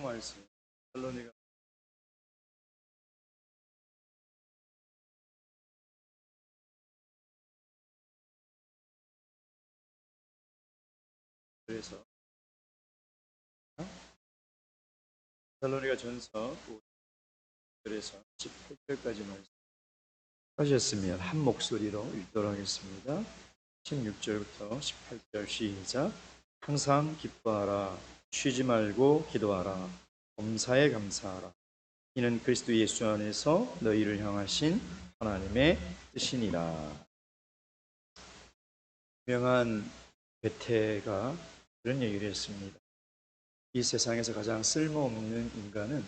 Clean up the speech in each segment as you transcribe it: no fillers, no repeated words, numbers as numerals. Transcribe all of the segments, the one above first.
말씀 살로니가 그래서 살로니가 전서 5절에서 18절까지 말씀 하셨으면 한 목소리로 읽도록 하겠습니다. 16절부터 18절 시작. 항상 기뻐하라. 쉬지 말고 기도하라. 범사에 감사하라. 이는 그리스도 예수 안에서 너희를 향하신 하나님의 뜻이니라. 유명한 베테가 그런 얘기를 했습니다. 이 세상에서 가장 쓸모없는 인간은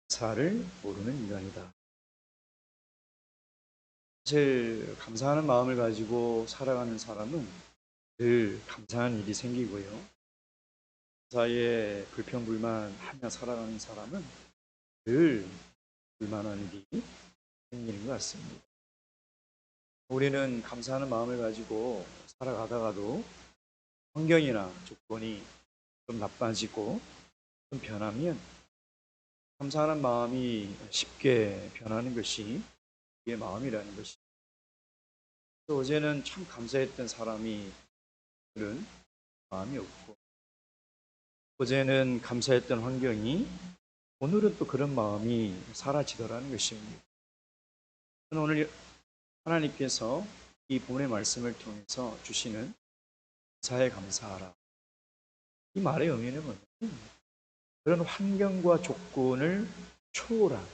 감사를 모르는 인간이다. 사실 감사하는 마음을 가지고 살아가는 사람은 늘 감사한 일이 생기고요. 감사에 불평불만하며 살아가는 사람은 늘 불만한 일이 생기는 것 같습니다. 우리는 감사하는 마음을 가지고 살아가다가도 환경이나 조건이 좀 나빠지고 좀 변하면 감사하는 마음이 쉽게 변하는 것이 우리의 마음이라는 것이. 어제는 참 감사했던 사람이 오늘은 마음이 없고, 어제는 감사했던 환경이 오늘은 또 그런 마음이 사라지더라는 것입니다. 오늘 하나님께서 이 본의 말씀을 통해서 주시는 감사에 감사하라, 이 말의 의미는 뭐냐면 그런 환경과 조건을 초월한,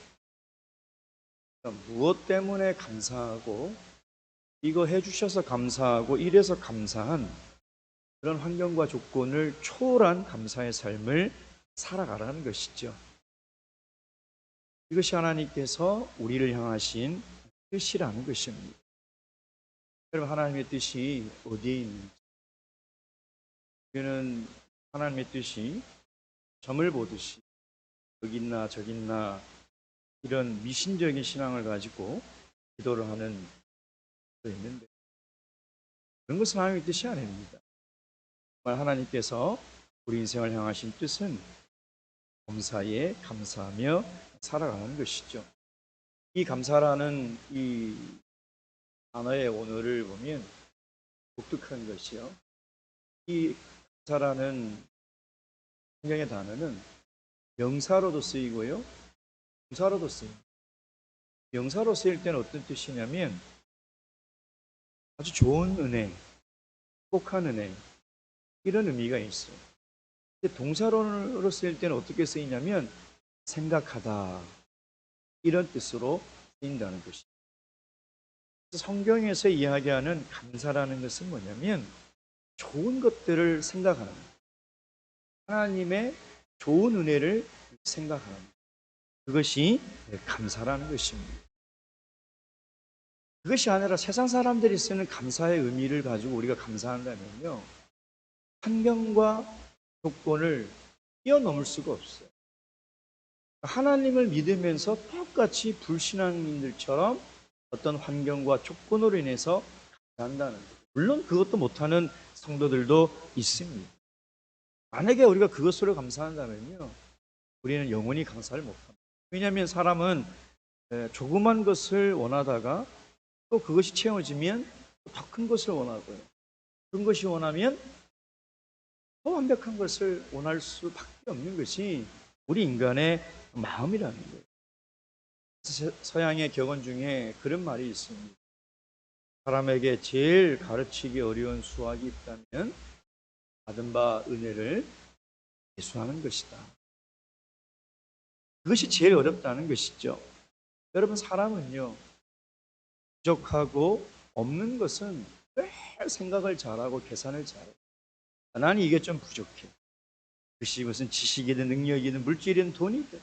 그러니까 무엇 때문에 감사하고 이거 해주셔서 감사하고 이래서 감사한 그런 환경과 조건을 초월한 감사의 삶을 살아가라는 것이죠. 이것이 하나님께서 우리를 향하신 뜻이라는 것입니다. 여러분, 하나님의 뜻이 어디에 있는지, 우리는 하나님의 뜻이 점을 보듯이 여기 있나 저기 있나 이런 미신적인 신앙을 가지고 기도를 하는 도 있는데, 그런 것은 하나님의 뜻이 아닙니다. 정말 하나님께서 우리 인생을 향하신 뜻은 감사에 감사하며 살아가는 것이죠. 이 감사라는 이 단어의 원어를 보면 독특한 것이요. 이 감사라는 성경의 단어는 명사로도 쓰이고요, 동사로도 쓰입니다. 명사로 쓰일 때는 어떤 뜻이냐면 아주 좋은 은혜, 행복한 은혜, 이런 의미가 있어요. 동사로 쓰일 때는 어떻게 쓰이냐면 생각하다, 이런 뜻으로 쓰인다는 것이죠. 성경에서 이야기하는 감사라는 것은 뭐냐면 좋은 것들을 생각하는 것, 하나님의 좋은 은혜를 생각하는 것, 그것이 감사라는 것입니다. 그것이 아니라 세상 사람들이 쓰는 감사의 의미를 가지고 우리가 감사한다면요, 환경과 조건을 뛰어넘을 수가 없어요. 하나님을 믿으면서 똑같이 불신앙인들처럼 어떤 환경과 조건으로 인해서 감사한다는 거예요. 물론 그것도 못하는 성도들도 있습니다. 만약에 우리가 그것으로 감사한다면요, 우리는 영원히 감사를 못합니다. 왜냐하면 사람은 조그만 것을 원하다가 또 그것이 채워지면 더 큰 것을 원하고요, 큰 것이 원하면 더 완벽한 것을 원할 수밖에 없는 것이 우리 인간의 마음이라는 거예요. 서양의 격언 중에 그런 말이 있습니다. 사람에게 제일 가르치기 어려운 수학이 있다면 받은 바 은혜를 계수하는 것이다. 그것이 제일 어렵다는 것이죠. 여러분, 사람은요, 부족하고 없는 것은 늘 생각을 잘하고 계산을 잘해요. 나는 이게 좀 부족해. 그것이 무슨 지식이든 능력이든 물질이든 돈이든,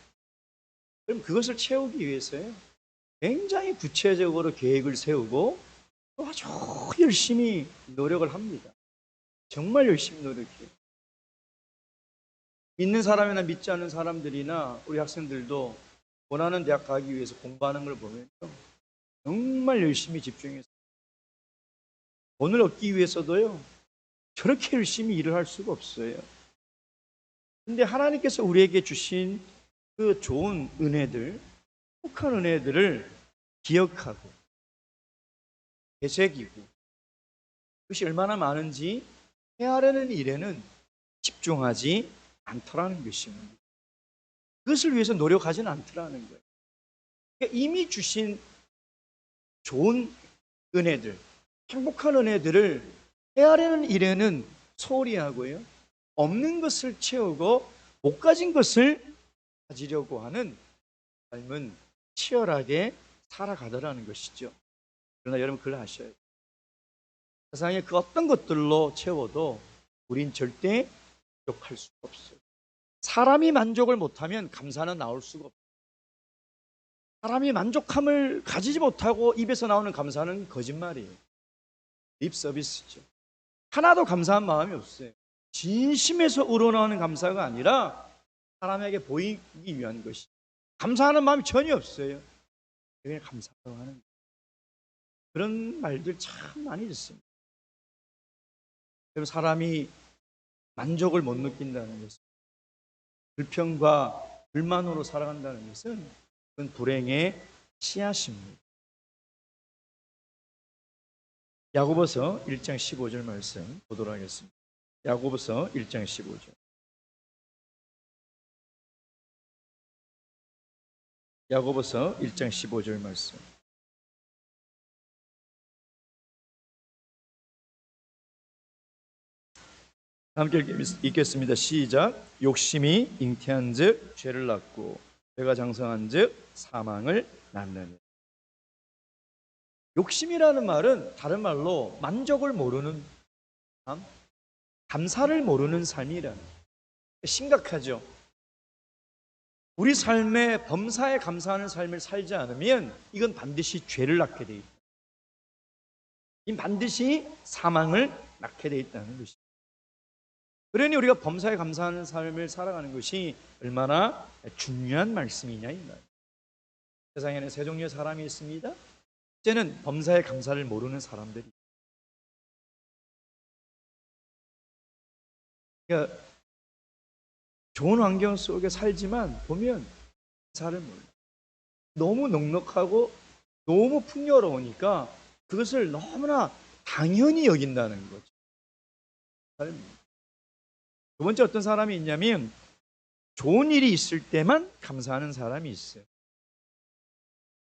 그럼 그것을 채우기 위해서요, 굉장히 구체적으로 계획을 세우고 또 아주 열심히 노력을 합니다. 정말 열심히 노력해요. 믿는 사람이나 믿지 않는 사람들이나 우리 학생들도 원하는 대학 가기 위해서 공부하는 걸 보면 정말 열심히 집중해서, 돈을 얻기 위해서도요, 저렇게 열심히 일을 할 수가 없어요. 근데 하나님께서 우리에게 주신 그 좋은 은혜들, 행복한 은혜들을 기억하고 되새기고 그것이 얼마나 많은지 헤아리는 일에는 집중하지 않더라는 것입니다. 그것을 위해서 노력하지는 않더라는 거예요. 그러니까 이미 주신 좋은 은혜들, 행복한 은혜들을 헤아리는 일에는 소홀히 하고요. 없는 것을 채우고 못 가진 것을 가지려고 하는 삶은 치열하게 살아가더라는 것이죠. 그러나 여러분 그걸 아셔야 돼요. 세상에 그 어떤 것들로 채워도 우린 절대 만족할 수가 없어요. 사람이 만족을 못하면 감사는 나올 수가 없어요. 사람이 만족함을 가지지 못하고 입에서 나오는 감사는 거짓말이에요. 립 서비스죠. 하나도 감사한 마음이 없어요. 진심에서 우러나오는 감사가 아니라 사람에게 보이기 위한 것이. 감사하는 마음이 전혀 없어요. 그냥 감사하다고 하는 거예요. 그런 말들 참 많이 듣습니다. 사람이 만족을 못 느낀다는 것은, 불평과 불만으로 살아간다는 것은 그건 불행의 씨앗입니다. 야고보서 1장 15절 말씀 보도록 하겠습니다. 야고보서 1장 15절. 야고보서 1장 15절 말씀. 함께 읽겠습니다. 시작. 욕심이 잉태한즉 죄를 낳고 죄가 장성한즉 사망을 낳느니. 욕심이라는 말은 다른 말로 만족을 모르는 삶, 감사를 모르는 삶이라는, 심각하죠. 우리 삶에 범사에 감사하는 삶을 살지 않으면 이건 반드시 죄를 낳게 돼 있다. 이 반드시 사망을 낳게 돼 있다는 것입니다. 그러니 우리가 범사에 감사하는 삶을 살아가는 것이 얼마나 중요한 말씀이냐 이 말. 세상에는 세 종류의 사람이 있습니다. 첫째는 범사에 감사를 모르는 사람들이. 그러니까 좋은 환경 속에 살지만 보면 감사를 몰라. 너무 넉넉하고 너무 풍요로우니까 그것을 너무나 당연히 여긴다는 거죠. 두 번째 어떤 사람이 있냐면 좋은 일이 있을 때만 감사하는 사람이 있어요.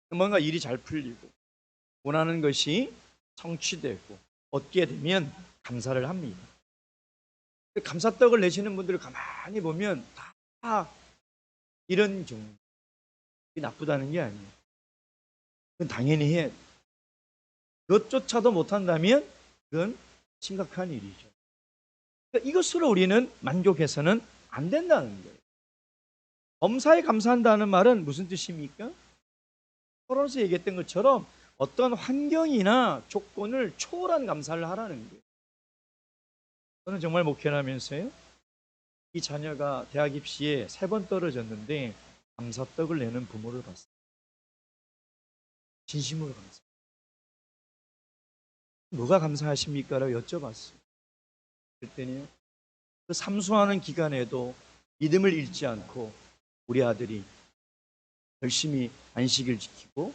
뭔가 일이 잘 풀리고 원하는 것이 성취되고 얻게 되면 감사를 합니다. 감사떡을 내시는 분들을 가만히 보면 다 이런 종류. 나쁘다는 게 아니에요. 그건 당연히 해야 돼요. 그것조차도 못한다면 그건 심각한 일이죠. 그러니까 이것으로 우리는 만족해서는 안 된다는 거예요. 범사에 감사한다는 말은 무슨 뜻입니까? 서론에서 얘기했던 것처럼 어떤 환경이나 조건을 초월한 감사를 하라는 거예요. 저는 정말 목회를 하면서요, 이 자녀가 대학 입시에 3번 떨어졌는데 감사떡을 내는 부모를 봤어요. 진심으로 감사. 뭐가 감사하십니까? 라고 여쭤봤어요. 그랬더니 그 삼수하는 기간에도 믿음을 잃지 않고 우리 아들이 열심히 안식을 지키고,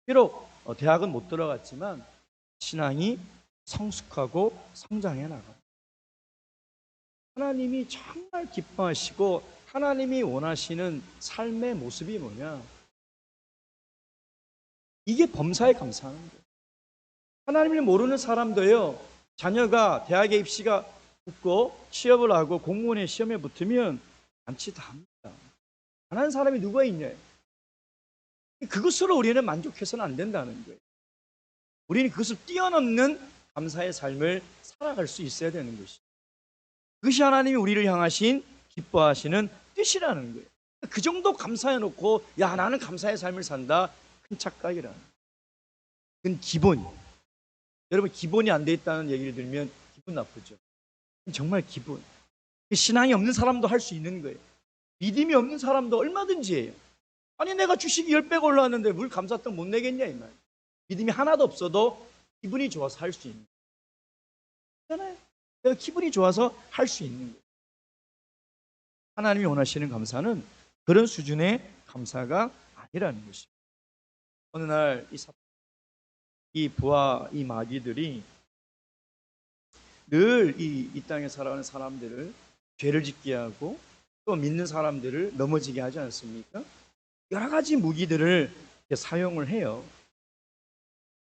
비록 대학은 못 들어갔지만 신앙이 성숙하고 성장해 나가요. 하나님이 정말 기뻐하시고 하나님이 원하시는 삶의 모습이 뭐냐? 이게 범사에 감사하는 거예요. 하나님을 모르는 사람도요, 자녀가 대학에 입시가 붙고 취업을 하고 공무원의 시험에 붙으면 안치 다 합니다. 안 하는 사람이 누가 있냐? 그것으로 우리는 만족해서는 안 된다는 거예요. 우리는 그것을 뛰어넘는 감사의 삶을 살아갈 수 있어야 되는 것이죠. 그것이 하나님이 우리를 향하신 기뻐하시는 뜻이라는 거예요. 그 정도 감사해놓고 야 나는 감사의 삶을 산다, 큰 착각이라는 거예요. 그건 기본이에요. 여러분 기본이 안 돼 있다는 얘기를 들으면 기분 나쁘죠. 정말 기본. 신앙이 없는 사람도 할 수 있는 거예요. 믿음이 없는 사람도 얼마든지 해요. 아니 내가 주식이 10배가 올라왔는데 뭘 감사떡 못 내겠냐 이 말. 믿음이 하나도 없어도 기분이 좋아서 할 수 있는 거잖아요. 내가 기분이 좋아서 할 수 있는 거예요. 하나님이 원하시는 감사는 그런 수준의 감사가 아니라는 것입니다. 어느 날 이 부하 이 마귀들이 늘 이 땅에 살아가는 사람들을 죄를 짓게 하고 또 믿는 사람들을 넘어지게 하지 않습니까? 여러 가지 무기들을 사용을 해요.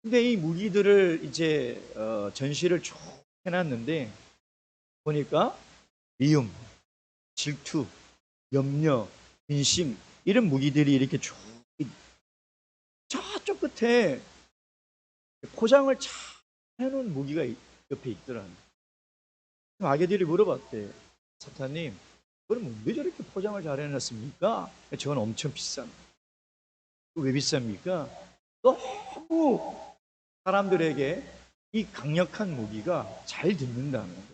근데 이 무기들을 이제 전시를 쭉 해놨는데 보니까 미움, 질투, 염려, 근심 이런 무기들이 이렇게 쭉 저쪽 끝에 포장을 잘 해놓은 무기가 옆에 있더라고요. 마귀들이 물어봤대. 사탄님, 그럼 왜 저렇게 포장을 잘 해놨습니까? 저건 엄청 비쌉니다. 왜 비쌉니까? 너무 사람들에게 이 강력한 무기가 잘 듣는다는 거예요.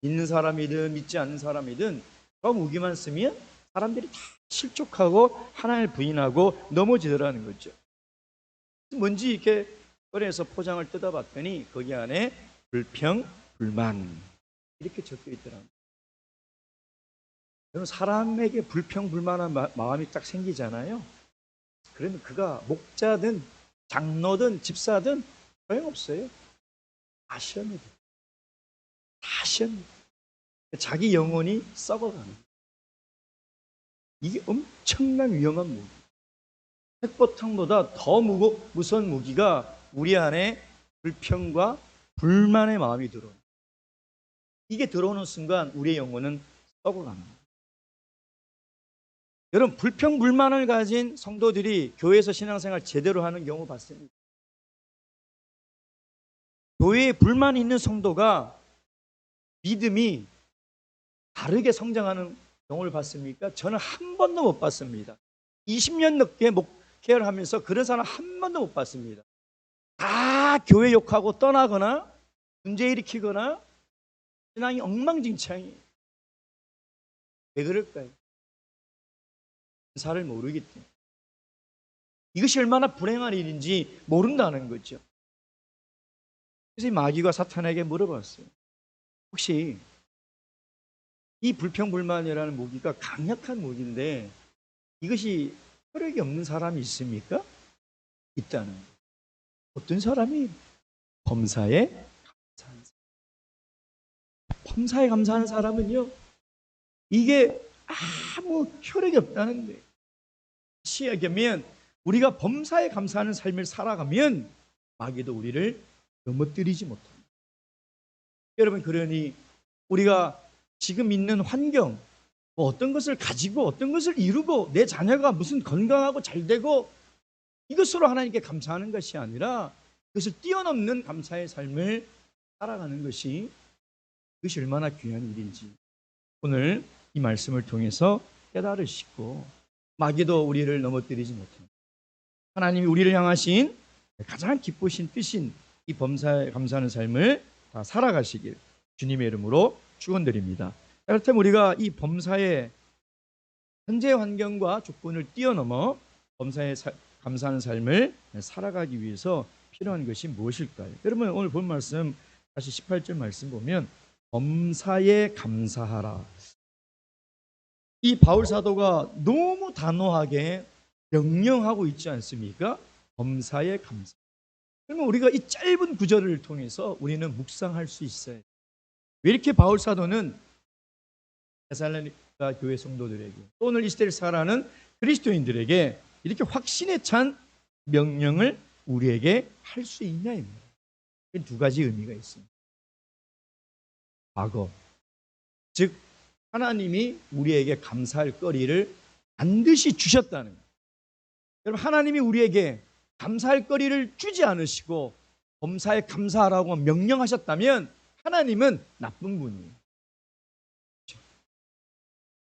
믿는 사람이든 믿지 않는 사람이든 그 무기만 쓰면 사람들이 다 실족하고 하나님을 부인하고 넘어지더라는 거죠. 뭔지 이렇게 꺼내서 포장을 뜯어봤더니 거기 안에 불평, 불만 이렇게 적혀 있더라고요. 여러분, 사람에게 불평, 불만한 마음이 딱 생기잖아요. 그러면 그가 목자든 장로든 집사든 소용없어요. 다 시험이다. 다 시험이다. 자기 영혼이 썩어가는 거예요. 이게 엄청난 위험한 무기. 핵포탄보다 더 무서운 무기가 우리 안에 불평과 불만의 마음이 들어오는 거예요. 이게 들어오는 순간 우리의 영혼은 썩어가는 거예요. 여러분, 불평, 불만을 가진 성도들이 교회에서 신앙생활 제대로 하는 경우 봤습니다. 교회에 불만이 있는 성도가 믿음이 다르게 성장하는 경우를 봤습니까? 저는 한 번도 못 봤습니다. 20년 넘게 목회를 하면서 그런 사람 한 번도 못 봤습니다. 다 교회 욕하고 떠나거나 문제 일으키거나 신앙이 엉망진창이에요. 왜 그럴까요? 은사를 모르기 때문에. 이것이 얼마나 불행한 일인지 모른다는 거죠. 그래서 이 마귀가 사탄에게 물어봤어요. 혹시 이 불평불만이라는 무기가 강력한 무기인데 이것이 혈액이 없는 사람이 있습니까? 있다는 거예요. 어떤 사람이? 범사에 감사하는 사람. 범사에 감사하는 사람은요, 이게 아무 혈액이 없다는 거예요. 다시 얘기하면 우리가 범사에 감사하는 삶을 살아가면 마귀도 우리를 넘어뜨리지 못합니다. 여러분, 그러니 우리가 지금 있는 환경, 어떤 것을 가지고 어떤 것을 이루고 내 자녀가 무슨 건강하고 잘 되고 이것으로 하나님께 감사하는 것이 아니라 그것을 뛰어넘는 감사의 삶을 살아가는 것이, 그것이 얼마나 귀한 일인지 오늘 이 말씀을 통해서 깨달으시고 마귀도 우리를 넘어뜨리지 못합니다. 하나님이 우리를 향하신 가장 기쁘신 뜻인 이 범사에 감사하는 삶을 다 살아가시길 주님의 이름으로 축원드립니다. 그렇다면 우리가 이 범사의 현재 환경과 조건을 뛰어넘어 범사에 감사하는 삶을 살아가기 위해서 필요한 것이 무엇일까요? 여러분, 오늘 본 말씀 다시 18절 말씀 보면 범사에 감사하라. 이 바울 사도가 너무 단호하게 명령하고 있지 않습니까? 범사에 감사. 그러면 우리가 이 짧은 구절을 통해서 우리는 묵상할 수 있어요. 왜 이렇게 바울 사도는 데살로니가 교회 성도들에게 또 오늘 이 시대를 살아가는 그리스도인들에게 이렇게 확신에 찬 명령을 우리에게 할 수 있냐입니다. 두 가지 의미가 있습니다. 과거, 즉 하나님이 우리에게 감사할 거리를 반드시 주셨다는 거예요. 여러분, 하나님이 우리에게 감사할 거리를 주지 않으시고 범사에 감사하라고 명령하셨다면 하나님은 나쁜 분이에요.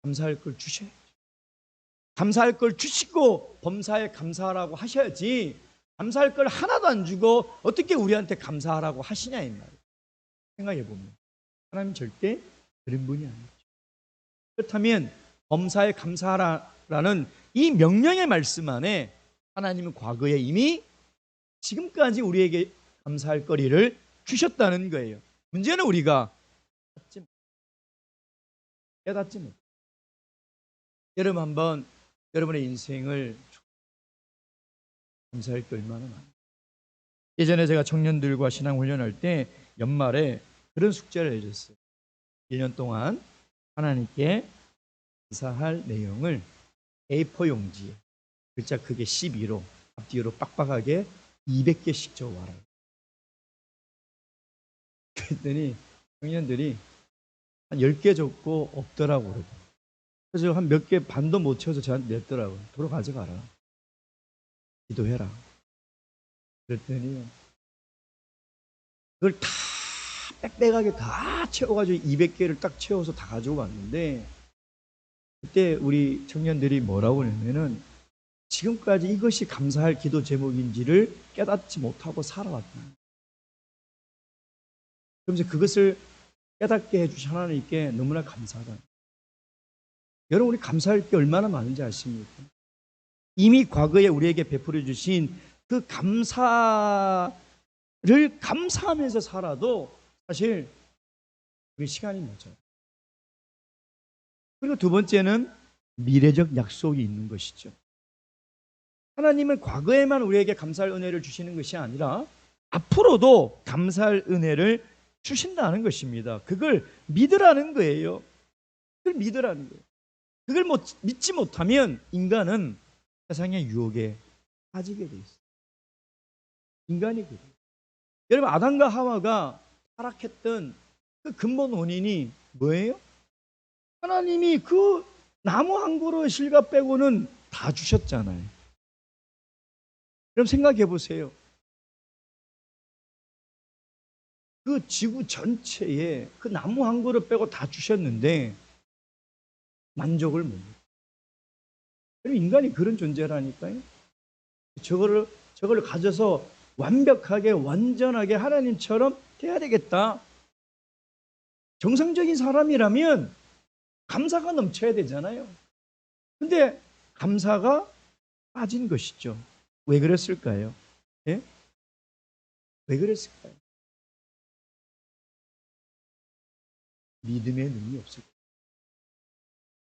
감사할 걸 주셔야죠. 감사할 걸 주시고 범사에 감사하라고 하셔야지, 감사할 걸 하나도 안 주고 어떻게 우리한테 감사하라고 하시냐 이 말이에요. 생각해 보면 하나님 절대 그런 분이 아니죠. 그렇다면 범사에 감사하라는 이 명령의 말씀 안에 하나님은 과거에 이미 지금까지 우리에게 감사할 거리를 주셨다는 거예요. 문제는 우리가 깨닫지 못. 여러분 한번 여러분의 인생을 감사할 게 얼마나 많아요. 예전에 제가 청년들과 신앙 훈련할 때 연말에 그런 숙제를 해줬어요. 1년 동안 하나님께 감사할 내용을 A4 용지에 글자 크게 12로 앞뒤로 빡빡하게 200개씩 적어와라. 그랬더니 청년들이 한 10개 적고 없더라고 그러더라고요. 그래서 한 몇 개 반도 못 채워서 저한테 냈더라고요. 도로 가져가라. 기도해라. 그랬더니 그걸 다 빽빽하게 다 채워가지고 200개를 딱 채워서 다 가지고 왔는데, 그때 우리 청년들이 뭐라고 그러냐면은 지금까지 이것이 감사할 기도 제목인지를 깨닫지 못하고 살아왔다. 그러면서 그것을 깨닫게 해주신 하나님께 너무나 감사하다. 여러분, 우리 감사할 게 얼마나 많은지 아십니까? 이미 과거에 우리에게 베풀어 주신 그 감사를 감사하면서 살아도 사실 우리 시간이 모자라요. 그리고 두 번째는 미래적 약속이 있는 것이죠. 하나님은 과거에만 우리에게 감사할 은혜를 주시는 것이 아니라 앞으로도 감사할 은혜를 주신다는 것입니다. 그걸 믿으라는 거예요. 그걸 믿으라는 거예요. 그걸 믿지 못하면 인간은 세상의 유혹에 빠지게 돼 있어요. 인간이 그래요. 여러분, 아담과 하와가 타락했던 그 근본 원인이 뭐예요? 하나님이 그 나무 한 그루 실과 빼고는 다 주셨잖아요. 그럼 생각해 보세요. 그 지구 전체에 그 나무 한 그루 빼고 다 주셨는데 만족을 못 해요. 인간이 그런 존재라니까요. 저거를 가져서 완벽하게 완전하게 하나님처럼 돼야 되겠다. 정상적인 사람이라면 감사가 넘쳐야 되잖아요. 근데 감사가 빠진 것이죠. 왜 그랬을까요? 예? 왜 그랬을까요? 믿음의 눈이 없을 거예요.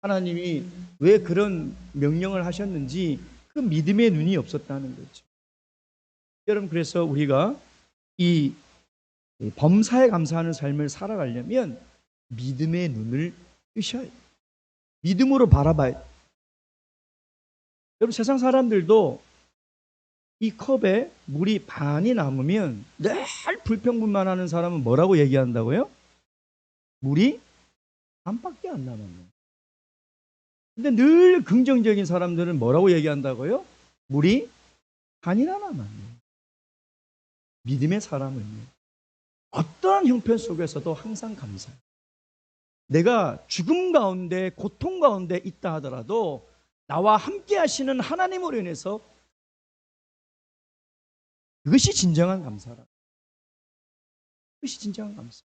하나님이 왜 그런 명령을 하셨는지 그 믿음의 눈이 없었다는 거죠. 여러분, 그래서 우리가 이 범사에 감사하는 삶을 살아가려면 믿음의 눈을 뜨셔야 해요. 믿음으로 바라봐야 돼요. 여러분, 세상 사람들도 이 컵에 물이 반이 남으면 늘 불평불만하는 사람은 뭐라고 얘기한다고요? 물이 반밖에 안 남았네. 근데 늘 긍정적인 사람들은 뭐라고 얘기한다고요? 물이 반이나 남았네. 믿음의 사람은요, 어떠한 형편 속에서도 항상 감사해요. 내가 죽음 가운데 고통 가운데 있다 하더라도 나와 함께 하시는 하나님으로 인해서, 그것이 진정한 감사라. 그것이 진정한 감사.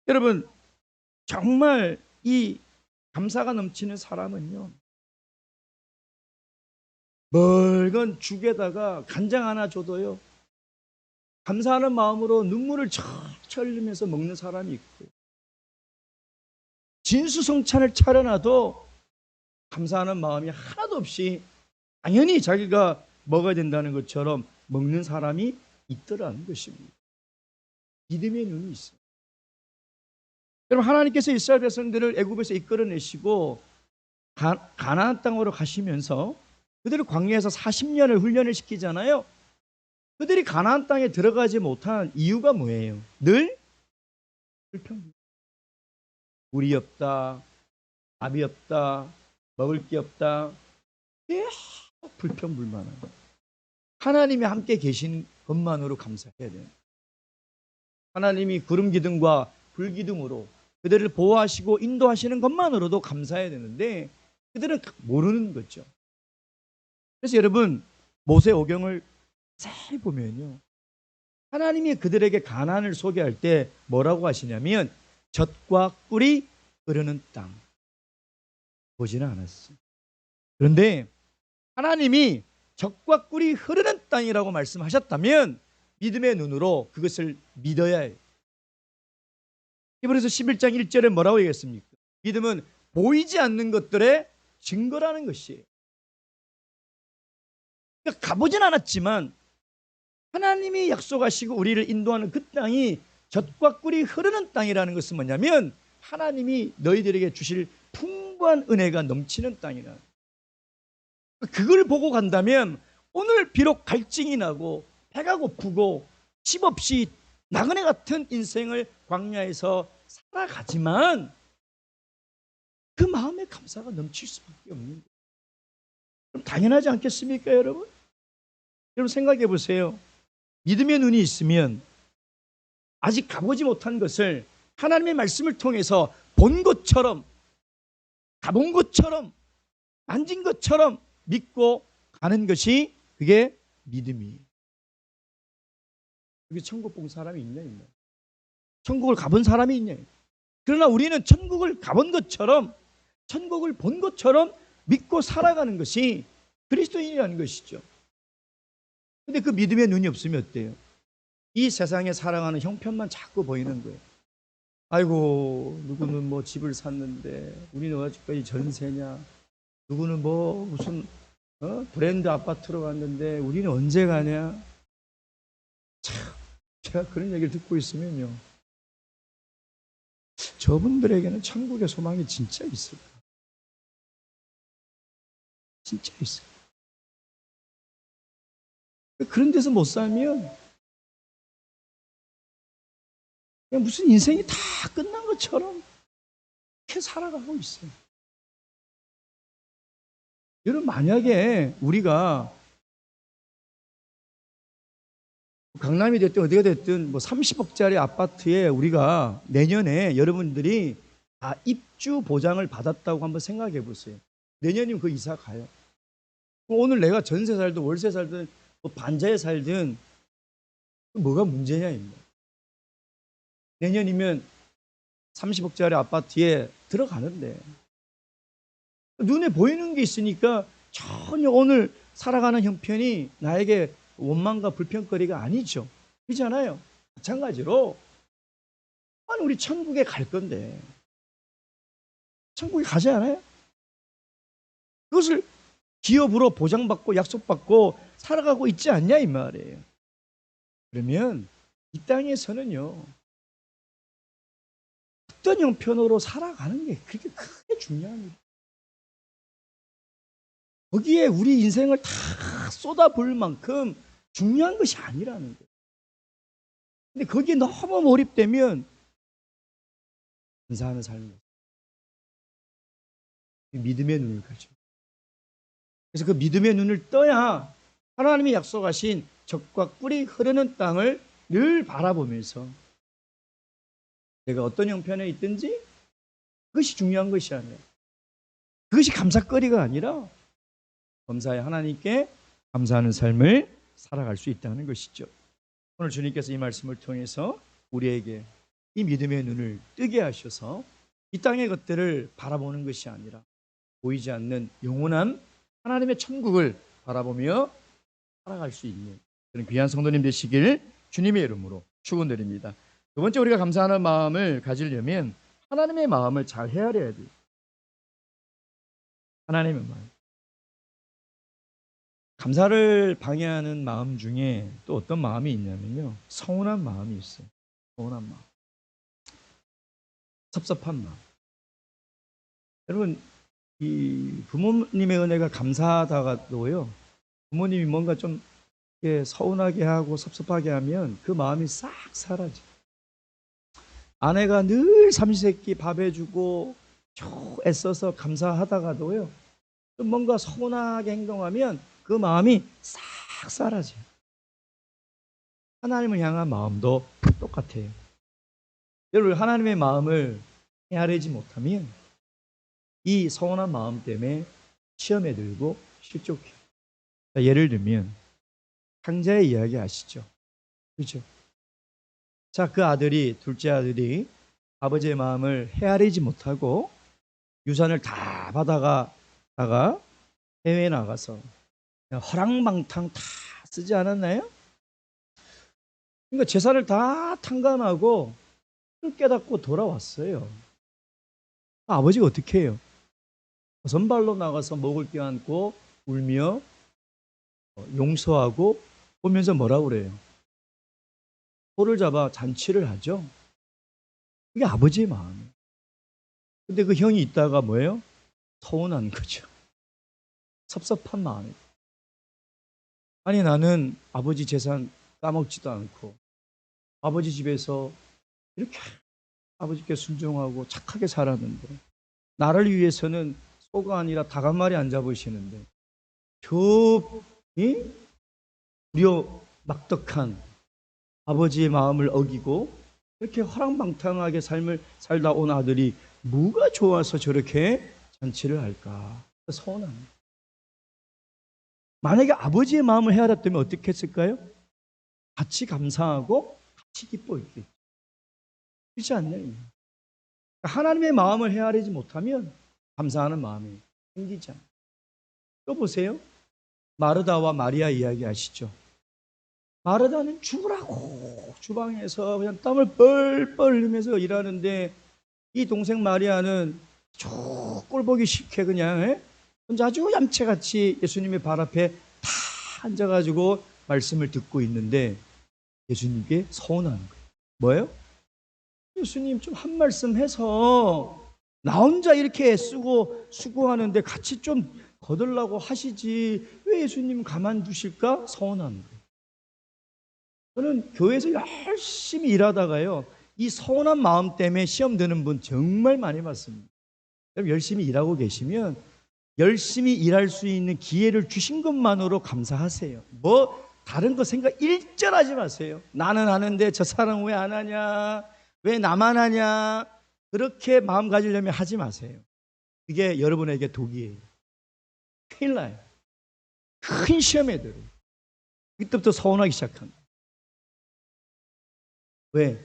여러분, 정말 이 감사가 넘치는 사람은요, 멀건 죽에다가 간장 하나 줘도요, 감사하는 마음으로 눈물을 철철 흘리면서 먹는 사람이 있고요, 진수성찬을 차려놔도 감사하는 마음이 하나도 없이 당연히 자기가 먹어야 된다는 것처럼 먹는 사람이 있더라는 것입니다. 믿음의 눈이 있어요. 여러분, 하나님께서 이스라엘 백성들을 애굽에서 이끌어내시고 가나안 땅으로 가시면서 그들을 광야에서 40년을 훈련을 시키잖아요. 그들이 가나안 땅에 들어가지 못한 이유가 뭐예요? 늘 불평. 물이 없다, 밥이 없다, 먹을 게 없다, 계속 불평불만하고, 하나님이 함께 계신 것만으로 감사해야 돼요. 하나님이 구름 기둥과 불 기둥으로 그들을 보호하시고 인도하시는 것만으로도 감사해야 되는데 그들은 모르는 거죠. 그래서 여러분, 모세오경을 잘 보면요, 하나님이 그들에게 가나안을 소개할 때 뭐라고 하시냐면 젖과 꿀이 흐르는 땅 보지는 않았어요. 그런데 하나님이 젖과 꿀이 흐르는 땅이라고 말씀하셨다면 믿음의 눈으로 그것을 믿어야 해요. 히브리서 11장 1절에 뭐라고 얘기했습니까? 믿음은 보이지 않는 것들의 증거라는 것이에요. 그러니까 가보진 않았지만 하나님이 약속하시고 우리를 인도하는 그 땅이 젖과 꿀이 흐르는 땅이라는 것은 뭐냐면 하나님이 너희들에게 주실 풍부한 은혜가 넘치는 땅이라. 그걸 보고 간다면 오늘 비록 갈증이 나고 배가 고프고 집 없이 나그네 같은 인생을 광야에서 살아가지만 그 마음에 감사가 넘칠 수밖에 없는 거예요. 그럼 당연하지 않겠습니까, 여러분? 여러분 생각해 보세요. 믿음의 눈이 있으면 아직 가보지 못한 것을 하나님의 말씀을 통해서 본 것처럼, 가본 것처럼, 만진 것처럼 믿고 가는 것이 그게 믿음이에요. 여기 천국 본 사람이 있냐? 천국을 가본 사람이 있냐? 그러나 우리는 천국을 가본 것처럼, 천국을 본 것처럼 믿고 살아가는 것이 그리스도인이라는 것이죠. 근데 그 믿음의 눈이 없으면 어때요? 이 세상에 살아가는 형편만 자꾸 보이는 거예요. 아이고, 누구는 뭐 집을 샀는데 우리는 아직까지 전세냐? 누구는 뭐 무슨 브랜드 아파트로 갔는데 우리는 언제 가냐? 참, 제가 그런 얘기를 듣고 있으면요, 저분들에게는 천국의 소망이 진짜 있을까? 진짜 있을까? 그런 데서 못 살면 그냥 무슨 인생이 다 끝난 것처럼 이렇게 살아가고 있어요. 여러분, 만약에 우리가 강남이 됐든 어디가 됐든 뭐 30억짜리 아파트에 우리가 내년에 여러분들이 다 입주 보장을 받았다고 한번 생각해 보세요. 내년이면 그 이사 가요. 오늘 내가 전세 살든 월세 살든 뭐 반자에 살든 뭐가 문제냐 입니다. 내년이면 30억짜리 아파트에 들어가는데 눈에 보이는 게 있으니까 전혀 오늘 살아가는 형편이 나에게 원망과 불평거리가 아니죠. 그렇잖아요. 마찬가지로 아니 우리 천국에 갈 건데 천국에 가지 않아요? 그것을 기업으로 보장받고 약속받고 살아가고 있지 않냐 이 말이에요. 그러면 이 땅에서는요, 어떤 형편으로 살아가는 게 그렇게 크게 중요한 거예요. 거기에 우리 인생을 다 쏟아부을 만큼 중요한 것이 아니라는 거예요. 근데 거기에 너무 몰입되면 감사하는 삶이 믿음의 눈을 가죠. 그래서 그 믿음의 눈을 떠야 하나님이 약속하신 젖과 꿀이 흐르는 땅을 늘 바라보면서 내가 어떤 형편에 있든지 그것이 중요한 것이 아니에요. 그것이 감사거리가 아니라 범사에 하나님께 감사하는 삶을 살아갈 수 있다는 것이죠. 오늘 주님께서 이 말씀을 통해서 우리에게 이 믿음의 눈을 뜨게 하셔서 이 땅의 것들을 바라보는 것이 아니라 보이지 않는 영원한 하나님의 천국을 바라보며 살아갈 수 있는 그런 귀한 성도님 되시길 주님의 이름으로 축원드립니다. 두 번째, 우리가 감사하는 마음을 가지려면 하나님의 마음을 잘 헤아려야 돼요. 하나님의 마음. 감사를 방해하는 마음 중에 또 어떤 마음이 있냐면요, 서운한 마음이 있어요. 서운한 마음, 섭섭한 마음. 여러분, 이 부모님의 은혜가 감사하다가도요, 부모님이 뭔가 좀 서운하게 하고 섭섭하게 하면 그 마음이 싹 사라져. 아내가 늘 삼시세끼 밥 해주고 애써서 감사하다가도요, 좀 뭔가 서운하게 행동하면 그 마음이 싹 사라져요. 하나님을 향한 마음도 똑같아요. 여러분, 하나님의 마음을 헤아리지 못하면 이 서운한 마음 때문에 시험에 들고 실족해요. 예를 들면 창자의 이야기 아시죠? 그렇죠? 자, 그 아들이, 둘째 아들이 아버지의 마음을 헤아리지 못하고 유산을 다 받아가다가 해외에 나가서 허랑방탕 다 쓰지 않았나요? 그러니까 재산을 다 탕감하고 깨닫고 돌아왔어요. 아버지가 어떻게 해요? 선발로 나가서 목을 껴안고 울며 용서하고 보면서 뭐라고 그래요? 손을 잡아 잔치를 하죠. 그게 아버지의 마음이에요. 근데 그 형이 있다가 뭐예요? 서운한 거죠. 섭섭한 마음이에요. 아니 나는 아버지 재산 까먹지도 않고 아버지 집에서 이렇게 아버지께 순종하고 착하게 살았는데 나를 위해서는 소가 아니라 닭 한 마리 안 잡으시는데 저 무려 막덕한 아버지의 마음을 어기고 이렇게 허랑방탕하게 삶을 살다 온 아들이 뭐가 좋아서 저렇게 잔치를 할까? 서운합니다. 만약에 아버지의 마음을 헤아렸다면 어떻게 했을까요? 같이 감사하고 같이 기뻐했겠죠. 그렇지 않나요? 하나님의 마음을 헤아리지 못하면 감사하는 마음이 생기지 않아요. 또 보세요. 마르다와 마리아 이야기 아시죠? 마르다는 죽으라고 주방에서 그냥 땀을 뻘뻘 흘리면서 일하는데 이 동생 마리아는 쭉 꼴보기 싫게 그냥 혼자 아주 얌체같이 예수님의 발 앞에 다 앉아가지고 말씀을 듣고 있는데 예수님께 서운한 거예요. 뭐예요? 예수님 좀 한 말씀 해서 나 혼자 이렇게 애쓰고 수고하는데 같이 좀 거들라고 하시지 왜 예수님 가만두실까? 서운한 거예요. 저는 교회에서 열심히 일하다가요 이 서운한 마음 때문에 시험 드는 분 정말 많이 봤습니다. 열심히 일하고 계시면 열심히 일할 수 있는 기회를 주신 것만으로 감사하세요. 뭐 다른 거 생각 일절하지 마세요. 나는 하는데 저 사람은 왜 안 하냐, 왜 나만 하냐, 그렇게 마음 가지려면 하지 마세요. 그게 여러분에게 독이에요. 큰일 나요. 큰 시험에 들어요. 그때부터 서운하기 시작합니다. 왜?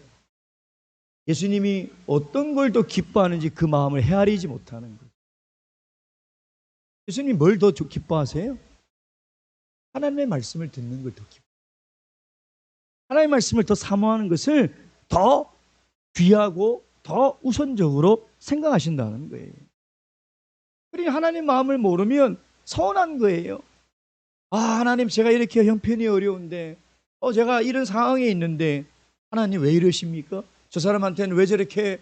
예수님이 어떤 걸 더 기뻐하는지 그 마음을 헤아리지 못하는 거예요. 예수님이 뭘 더 기뻐하세요? 하나님의 말씀을 듣는 걸 더 기뻐해요. 하나님의 말씀을 더 사모하는 것을 더 귀하고 더 우선적으로 생각하신다는 거예요. 그러니 하나님 마음을 모르면 서운한 거예요. 아, 하나님 제가 이렇게 형편이 어려운데 제가 이런 상황에 있는데 하나님 왜 이러십니까? 저 사람한테는 왜 저렇게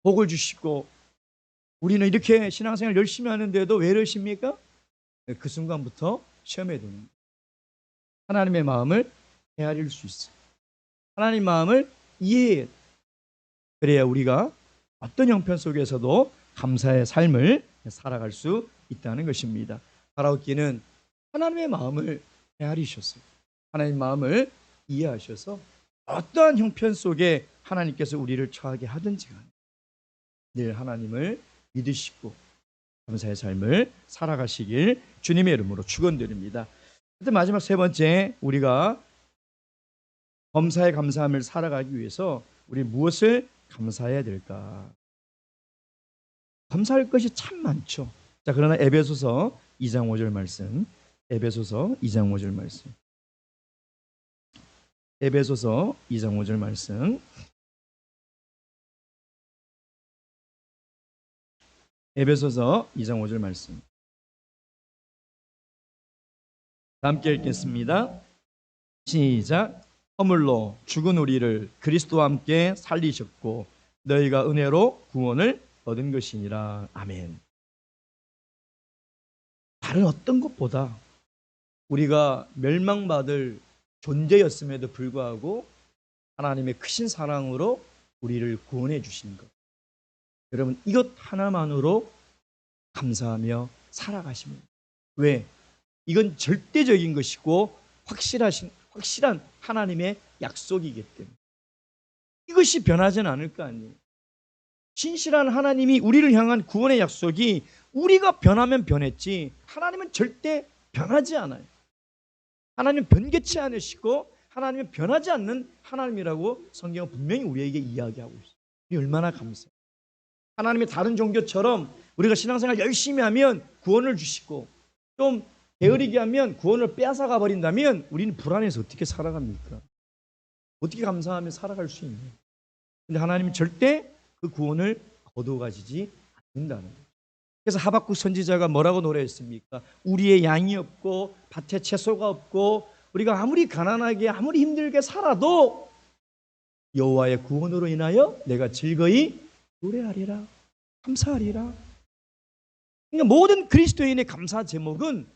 복을 주시고 우리는 이렇게 신앙생활 열심히 하는데도 왜 이러십니까? 그 순간부터 시험에 드는 거예요. 하나님의 마음을 헤아릴 수 있어요. 하나님 마음을 이해해야 돼요. 그래야 우리가 어떤 형편 속에서도 감사의 삶을 살아갈 수 있다는 것입니다. 바라옵기는 하나님의 마음을 헤아리셨어요. 하나님의 마음을 이해하셔서 어떠한 형편 속에 하나님께서 우리를 처하게 하든지 간에 늘 하나님을 믿으시고 감사의 삶을 살아가시길 주님의 이름으로 축원드립니다. 마지막 세 번째, 우리가 범사에 감사함을 살아가기 위해서 우리 무엇을 감사해야 될까? 감사할 것이 참 많죠. 자, 그러나 에베소서 2장 5절 말씀. 에베소서 2장 5절 말씀. 에베소서 2장 5절 말씀. 에베소서 2장 5절 말씀. 함께 읽겠습니다. 시작. 허물로 죽은 우리를 그리스도와 함께 살리셨고 너희가 은혜로 구원을 얻은 것이니라. 아멘. 다른 어떤 것보다 우리가 멸망받을 존재였음에도 불구하고 하나님의 크신 사랑으로 우리를 구원해 주신 것. 여러분, 이것 하나만으로 감사하며 살아가십니다. 왜? 이건 절대적인 것이고 확실한 하나님의 약속이기 때문에 이것이 변하지는 않을 거 아니에요. 신실한 하나님이 우리를 향한 구원의 약속이 우리가 변하면 변했지 하나님은 절대 변하지 않아요. 하나님은 변개치 않으시고 하나님은 변하지 않는 하나님이라고 성경은 분명히 우리에게 이야기하고 있어요. 우리 얼마나 감사해요. 하나님의 다른 종교처럼 우리가 신앙생활 열심히 하면 구원을 주시고 좀 게으르게 하면 구원을 빼앗아가 버린다면 우리는 불안해서 어떻게 살아갑니까? 어떻게 감사하며 살아갈 수 있나요? 근데 하나님은 절대 그 구원을 거두어 가지지 않는다는 거예요. 그래서 하박국 선지자가 뭐라고 노래했습니까? 우리의 양이 없고 밭에 채소가 없고 우리가 아무리 가난하게 아무리 힘들게 살아도 여호와의 구원으로 인하여 내가 즐거이 노래하리라, 감사하리라. 그러니까 모든 그리스도인의 감사 제목은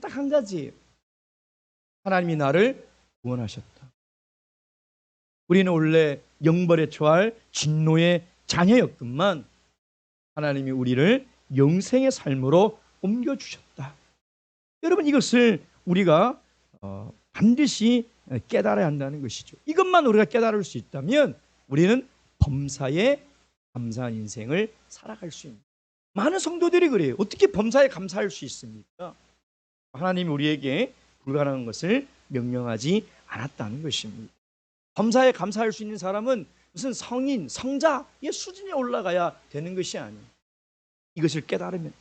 딱 한 가지예요. 하나님이 나를 구원하셨다. 우리는 원래 영벌에 처할 진노의 자녀였건만 하나님이 우리를 영생의 삶으로 옮겨주셨다. 여러분, 이것을 우리가 반드시 깨달아야 한다는 것이죠. 이것만 우리가 깨달을 수 있다면 우리는 범사에 감사한 인생을 살아갈 수 있는. 많은 성도들이 그래요. 어떻게 범사에 감사할 수 있습니까? 하나님이 우리에게 불가능한 것을 명령하지 않았다는 것입니다. 범사에 감사할 수 있는 사람은 무슨 성인, 성자의 수준에 올라가야 되는 것이 아니에요. 이것을 깨달으면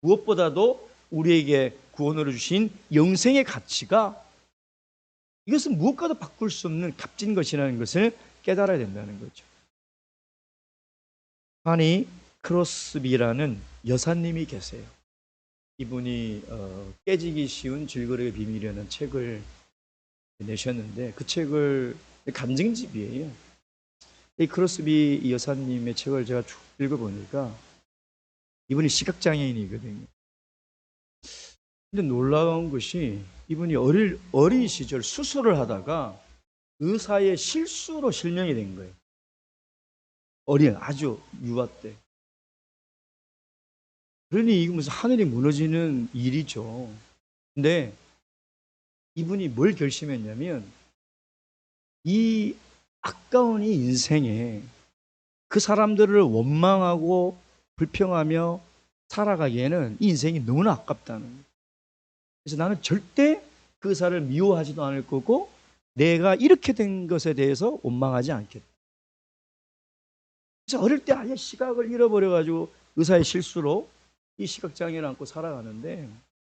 무엇보다도 우리에게 구원으로 주신 영생의 가치가 이것은 무엇과도 바꿀 수 없는 값진 것이라는 것을 깨달아야 된다는 거죠. 파니 크로스비라는 여사님이 계세요. 이분이 깨지기 쉬운 질거래의 비밀이라는 책을 내셨는데 그 책을 간증집이에요. 이 크로스비 여사님의 책을 제가 쭉 읽어보니까 이분이 시각장애인이거든요. 근데 놀라운 것이 이분이 어린 시절 수술을 하다가 의사의 실수로 실명이 된 거예요. 아주 유아 때. 그러니 이거 무슨 하늘이 무너지는 일이죠. 근데 이분이 뭘 결심했냐면 이 아까운 이 인생에 그 사람들을 원망하고 불평하며 살아가기에는 이 인생이 너무나 아깝다는 거예요. 그래서 나는 절대 그 의사를 미워하지도 않을 거고 내가 이렇게 된 것에 대해서 원망하지 않겠다. 그래서 어릴 때 아예 시각을 잃어버려가지고 의사의 실수로 이 시각장애를 안고 살아가는데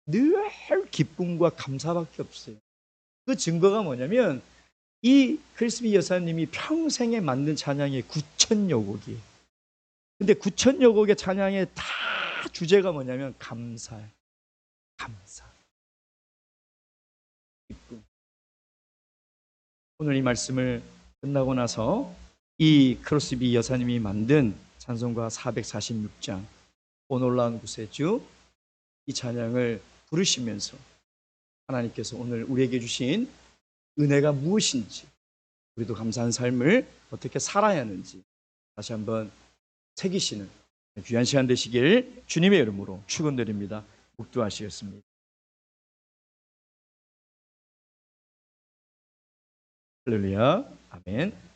늘 기쁨과 감사밖에 없어요. 그 증거가 뭐냐면 이 크리스비 여사님이 평생에 만든 찬양이 9,000여 곡이에요. 근데 9,000여 곡의 찬양의 다 주제가 뭐냐면 감사예요. 감사. 기쁨. 오늘 이 말씀을 끝나고 나서 이 크로스비 여사님이 만든 찬송가 446장 오 놀라운 구세 주 이 찬양을 부르시면서 하나님께서 오늘 우리에게 주신 은혜가 무엇인지 우리도 감사한 삶을 어떻게 살아야 하는지 다시 한번 새기시는 귀한 시간 되시길 주님의 이름으로 축원드립니다. 묵두하시겠습니다. 할렐루야. 아멘.